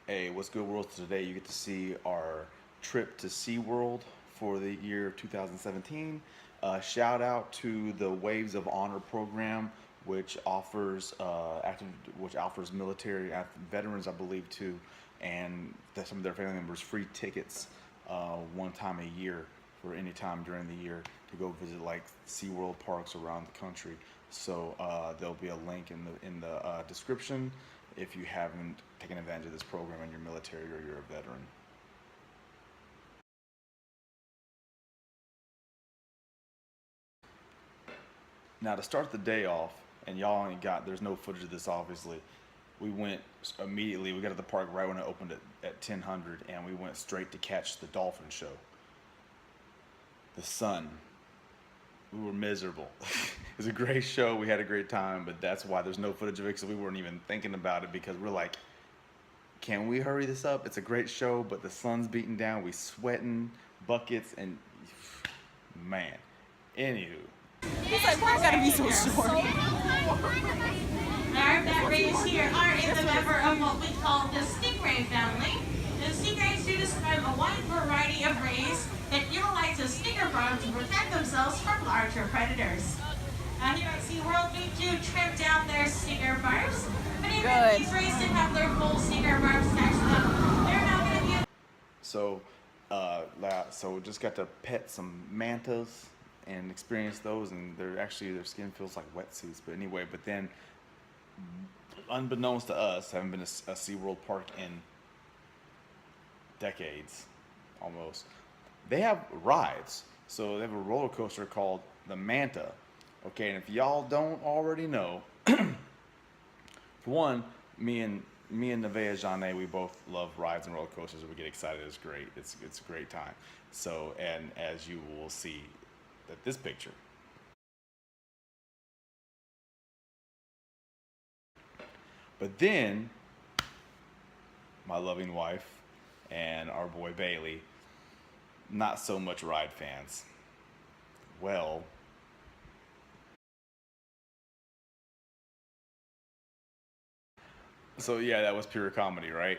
Hey, what's good, world? Today you get to see our trip to SeaWorld for the year 2017. Shout out to the Waves of Honor program, which offers military veterans, I believe, too, and some of their family members free tickets one time a year for any time during the year to go visit like SeaWorld parks around the country. So there'll be a link in the description if you haven't taken advantage of this program in your military or you're a veteran. Now to start the day off, and there's no footage of this obviously, we went immediately, we got to the park right when it opened at 10:00, and we went straight to catch the Dolphin Show. The sun. We were miserable. It was a great show, we had a great time, but that's why there's no footage of it, because we weren't even thinking about it, because we're like, can we hurry this up? It's a great show, but the sun's beating down, we sweating buckets, and man. Anywho. He's like, why I gotta be so short? Our bat rays here are in the member of what we call the stingray family. The stingrays do describe a wide variety of rays that utilize a stinger barb to protect themselves from larger predators. Here at SeaWorld, we do trim down their stinger barbs, but even if these rays did have their full stinger barbs attached to them, they're not going to be. So just got to pet some mantas and experience those, and their skin feels like wetsuits. But anyway, then unbeknownst to us, haven't been to a SeaWorld park in decades, almost. They have rides. So they have a roller coaster called the Manta. Okay, and if y'all don't already know, for one, me and Nevaeh Janae, we both love rides and roller coasters. We get excited. It's great. It's a great time. So, and as you will see that this picture. But then, my loving wife and our boy Bailey, not so much ride fans. Well, so yeah, that was pure comedy, right?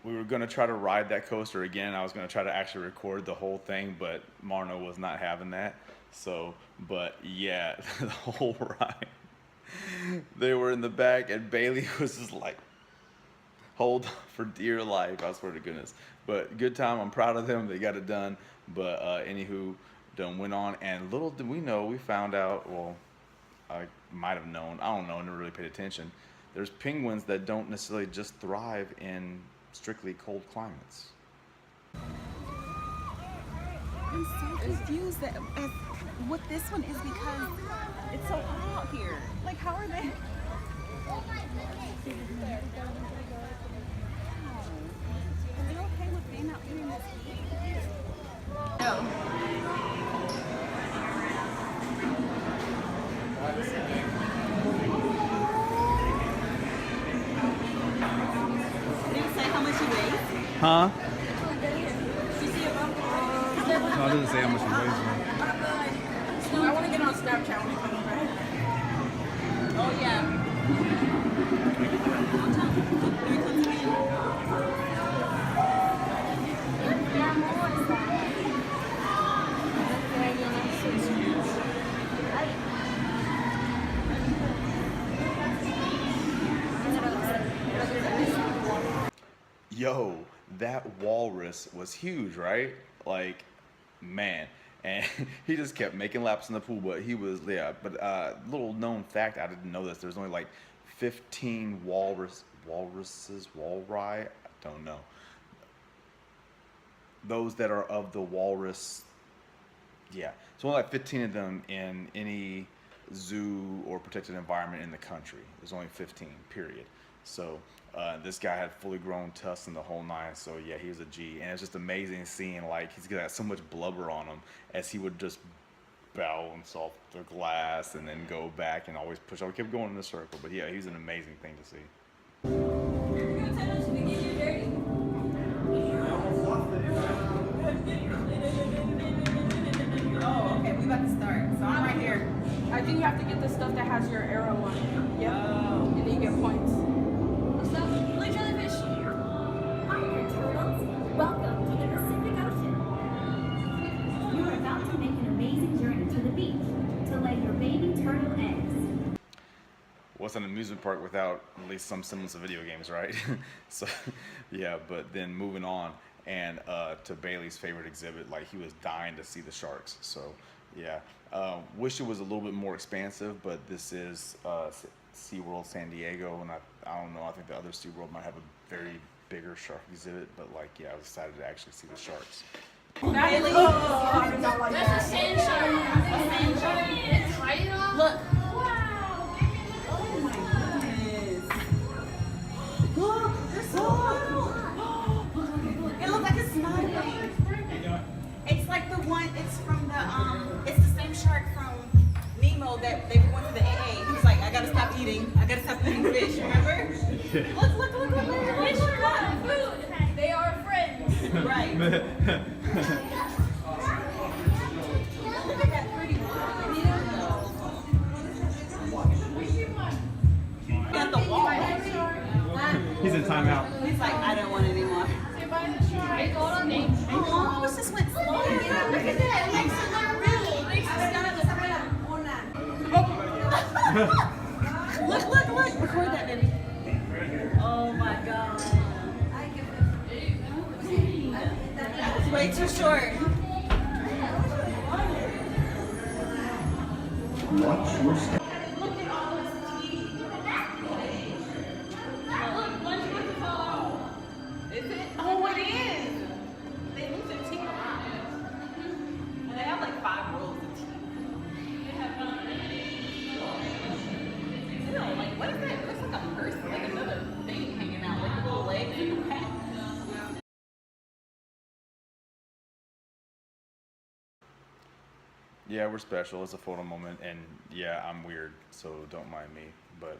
We were gonna try to ride that coaster again. I was gonna try to actually record the whole thing, but Marno was not having that. So, but yeah, the whole ride, they were in the back, and Bailey was just like, hold on for dear life, I swear to goodness. But good time, I'm proud of them, they got it done. But anywho, done went on, and little did we know, we found out, well, I might have known, I don't know, I never really paid attention. There's penguins that don't necessarily just thrive in strictly cold climates. I'm so confused as what this one is, because it's so hot out here. Like, how are they? Are they okay with being out here in this heat? No. Huh? No, it doesn't say how much he weighs. I want to get on Snapchat when we come back. Oh, yeah. Yo, that walrus was huge, right? Like, man. And he just kept making laps in the pool, but he was, yeah. But little known fact, I didn't know this, there's only like 15 walrus, I don't know. Those that are of the walrus, yeah. So only like 15 of them in any zoo or protected environment in the country. There's only 15, period. So this guy had fully grown tusks and the whole nine, so yeah, he was a G. And it's just amazing seeing, like, he's got so much blubber on him as he would just balance off the glass and then go back and always push on. He kept going in a circle, but yeah, he's an amazing thing to see. Oh, okay, we about to start. So I'm right here. I think you have to get the stuff that has your arrow on it. Yep. And then you get points. What's up? Blue jellyfish. what's an amusement park without at least some semblance of video games, right? So, yeah. But then moving on, and to Bailey's favorite exhibit, like he was dying to see the sharks. So, yeah. Wish it was a little bit more expansive, but this is SeaWorld San Diego, and I don't know. I think the other SeaWorld might have a very bigger shark exhibit, but like, yeah, I was excited to actually see the sharks. Really? That's a sand shark. A sand shark. It's right on. Look. Wow. Oh my goodness. Look, they're so cute. It looks like it's smiling. It's like the one, it's from the, it's the same shark from Nemo that they went to the AA. He was like, I gotta stop eating fish, remember? Look. Fish love food. They are friends. Right. Look at that pretty one. Got the wall. He's in timeout. He's like, I don't want it anymore. Oh, it just went slow. Yeah, look at that. It makes it look real. It makes it look. Record that, baby. Oh my God. That was way too short. Look at all this teeth. Is it? Oh, it is. They lose their teeth a lot. And they have like 5 rows of teeth. Ew, like what is that? It looks like a person, like another thing hanging out, like the little legs in the back. Yeah, we're special. It's a photo moment, and yeah, I'm weird, so don't mind me. But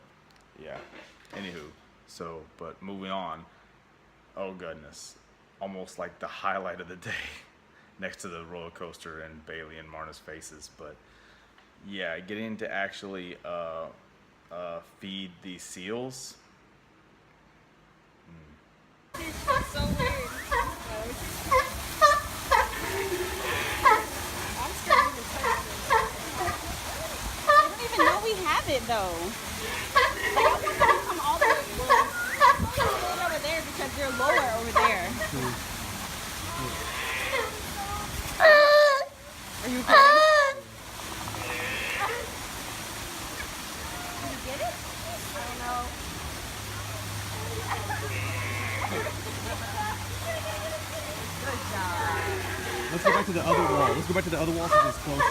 yeah, anywho, so but moving on. Oh goodness, almost like the highlight of the day, next to the roller coaster and Bailey and Marna's faces. But yeah, getting to actually feed these seals. So weird. I don't even know we have it though. Like, I want them to come all the way over there because they're lower over there. Are you okay? Did you get it? I don't know. Good job. Let's go back to the other wall. Let's go back to the other wall so it's closer.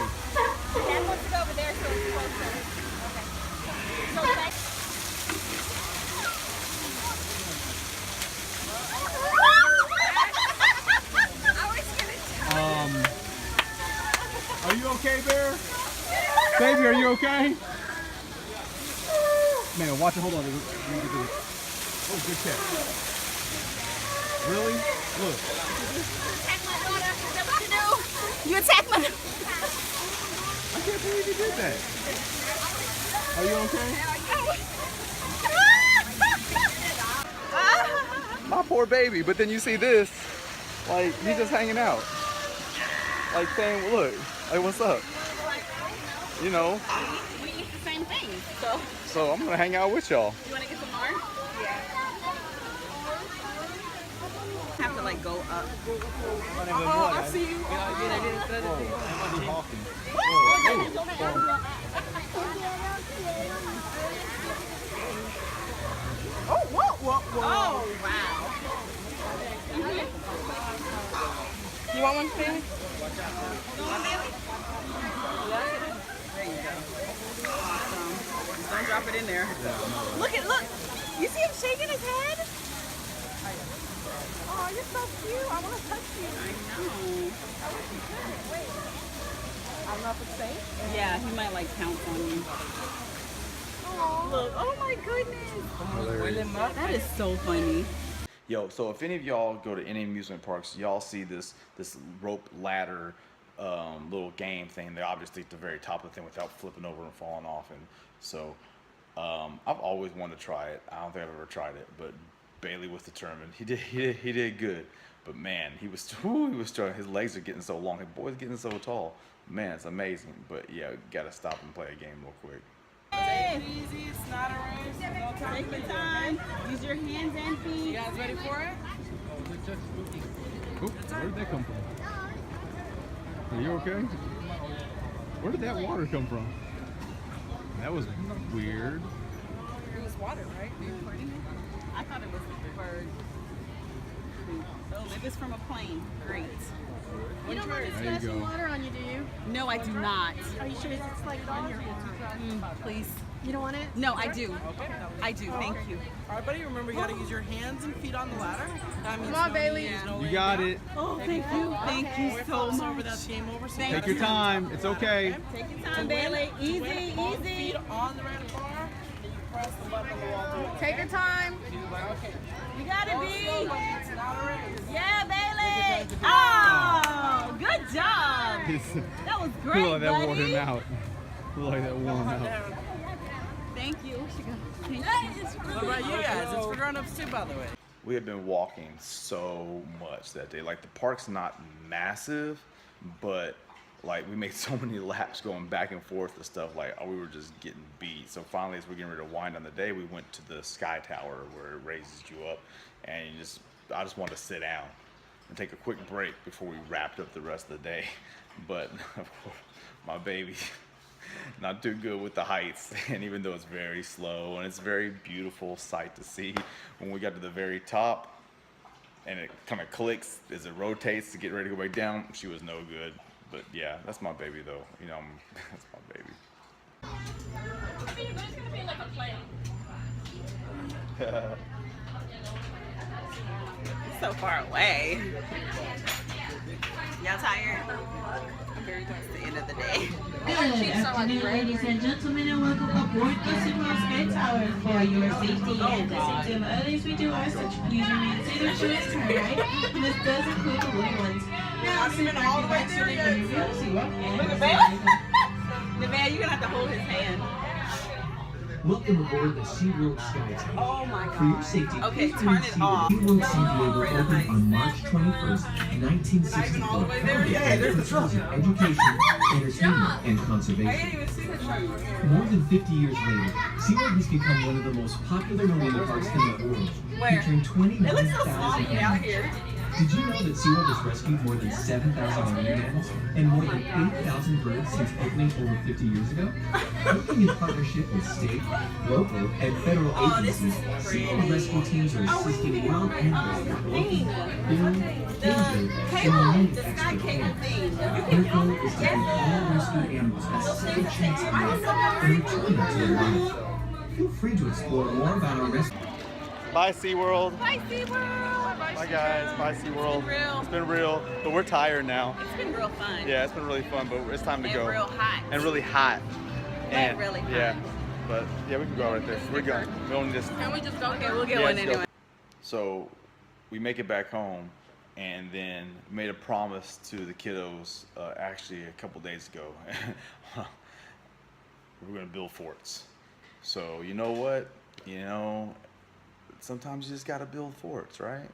Dad wants to go over there so it's closer. Okay. So back. Are you okay, Bear? Baby, are you okay? Man, watch it. Hold on. Let me get this. Oh, good catch. Really? Look. Attack my daughter. Is that what you do? You attack my daughter. I can't believe you did that. Are you okay? My poor baby. But then you see this. Like, he's just hanging out. Like saying, look, like, what's up? You know. We eat the same thing. So I'm going to hang out with y'all. You want to get some more? Yeah. Have to like go up. Oh, I see you. Whoa. Oh, wow. You want one, baby? You want one, baby? There you go. Awesome. Don't drop it in there. Look. You see him shaking his head? Oh, you're so cute. I want to touch you. I know. Wait. I don't know if it's safe. Yeah, he might like pounce on you. Oh, look. Oh my goodness. That is so funny. Yo, so if any of y'all go to any amusement parks, y'all see this rope ladder little game thing. They're obviously at the very top of the thing without flipping over and falling off. And so I've always wanted to try it. I don't think I've ever tried it, but Bailey was determined. He did good. But man, he was struggling. His legs are getting so long. His boy's getting so tall. Man, it's amazing. But yeah, gotta stop and play a game real quick. Take it easy. It's not a race. No time. Take your time. Use your hands and feet. You guys ready for it? Oop, where did that come from? Are you okay? Where did that water come from? That was weird. It was water, right? Are you recording it? I thought it was a bird. Oh, maybe it's from a plane. Great. You don't want to There you splash some go. water on you, do you? No, I do not. Are you sure it's like on your hand? Please. You don't want it? No, I do. I do. Thank you. All right, buddy, remember you gotta use your hands and feet on the ladder. That means Come on, no Bailey. knees, no You laying got down. it. Oh, thank you. Thank you If it so falls over, much. that's game over. So Thank you Take your gotta time. It's okay. Take your time, Bailey. to win Easy, both feet easy. on the red bar, and you press the button on the wall to win. Take your time. Okay. You got it, Slow, B. buddy. It's not a race. Yeah, Bailey. Oh, good job. That was great, Look like that wore buddy. him out. Look like that wore him out. Thank you. Thank you. What about you guys? It's for grown-ups too, by the way. We had been walking so much that day. Like the park's not massive, but like we made so many laps going back and forth and stuff. Like we were just getting beat. So finally, as we're getting ready to wind down the day, we went to the Sky Tower where it raises you up, and I just wanted to sit down and take a quick break before we wrapped up the rest of the day. But of course, my baby. Not too good with the heights, and even though it's very slow and it's a very beautiful sight to see, when we got to the very top and it kind of clicks as it rotates to get ready to go back down, she was no good. But yeah, that's my baby though. You know, that's my baby. I mean, but it's gonna be like a play. It's so far away. Y'all tired? I'm very close to the end of the day. Good afternoon, ladies and gentlemen, and welcome aboard the Super Sky Tower. For your safety and the safety of others, we do ask that you please remain seated to this turn right. And this does include the little ones. Not even all the way there yet. Look at Bailey. The man, you're gonna have to hold his hand. Welcome aboard the SeaWorld Sky Tower. Oh my For your God. safety, Okay, please turn remain it seated. off. SeaWorld San Diego Right opened behind. on March 21st, 1964. all the way there yet. Founded for purposes of education, entertainment, and I conservation. didn't even see the truck from here. More than 50 years later, SeaWorld has become one of the most popular marina parks in the world, Where? featuring It looks so 29,000 small out animals. here. Did you know that SeaWorld has rescued more than 7,000 marine animals and more than 8,000 birds since opening over 50 years ago? Working in partnership with state, local, and federal agencies, SeaWorld rescue teams are assisting wild animals with looking, feeling, danger, and many The sky extra cable care. thing. Their goal is to give all rescued animals a second chance at life and return them to life. Feel free to explore more about our rescue. Bye, SeaWorld. Bye, SeaWorld. Bye, guys. Bye, SeaWorld. real. It's been real, but we're tired now. It's been real fun. Yeah, it's been really fun, but it's time to And go. real hot. And really hot. But really hot. Yeah, but yeah, we can go right there. We're going. We only just. Can we just go? Okay, we'll get Yeah, one let's go. anyway. So we make it back home, and then made a promise to the kiddos actually a couple days ago. We're gonna build forts. So you know what? You know, sometimes you just gotta build forts, right?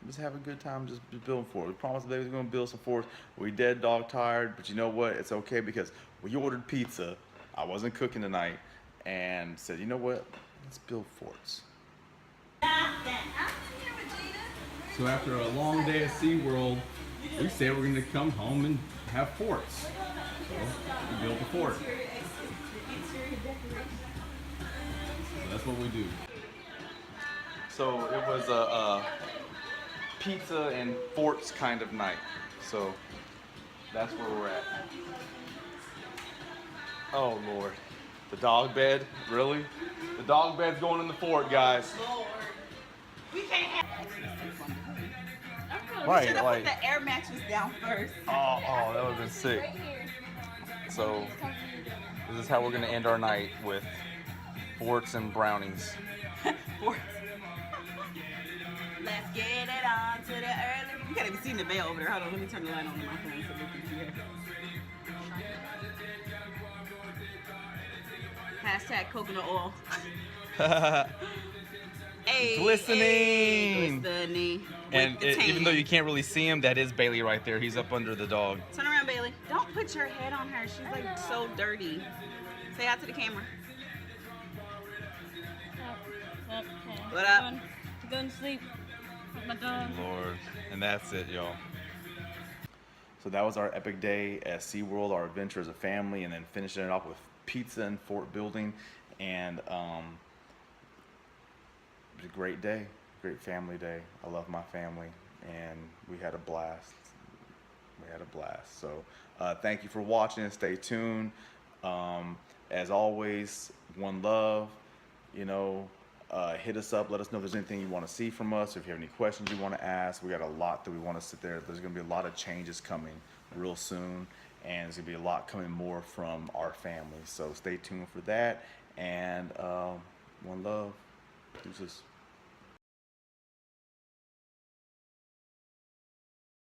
Just have a good time just building forts. We promised the baby's gonna build some forts. We dead dog tired, but you know what? It's okay because we ordered pizza. I wasn't cooking tonight, and said, you know what? Let's build forts. So after a long day at SeaWorld, we said we're going to come home and have forts. So we built a fort. So that's what we do. So it was a pizza and forts kind of night. So that's where we're at. Oh Lord, the dog bed, really? The dog bed's going in the fort, guys. We can't have. Right, Should have like, put the air mattress down first. oh, that would have been sick. So this is how we're gonna end our night with forts and brownies. Forts. Let's get it on to the early. You can't even see the veil over there. Hold on, let me turn the light on my phone so we can see her. Hashtag coconut oil. Hey, Glistening. Hey, glistening. And With the tan. even though you can't really see him, that is Bailey right there. He's up under the dog. Turn around, Bailey. Don't put your head on her. She's like so dirty. Say hi to the camera. Okay. What up? Going to sleep. With my dog. Lord. And that's it, y'all. So that was our epic day at SeaWorld, our adventure as a family, and then finishing it off with pizza and fort building. And it was a great day, great family day. I love my family, and we had a blast. We had a blast. So thank you for watching. Stay tuned. As always, one love. You know, hit us up. Let us know if there's anything you want to see from us. If you have any questions you want to ask, we got a lot that we want to sit there. There's going to be a lot of changes coming real soon, and there's going to be a lot coming more from our family. So stay tuned for that. And one love. Deuces.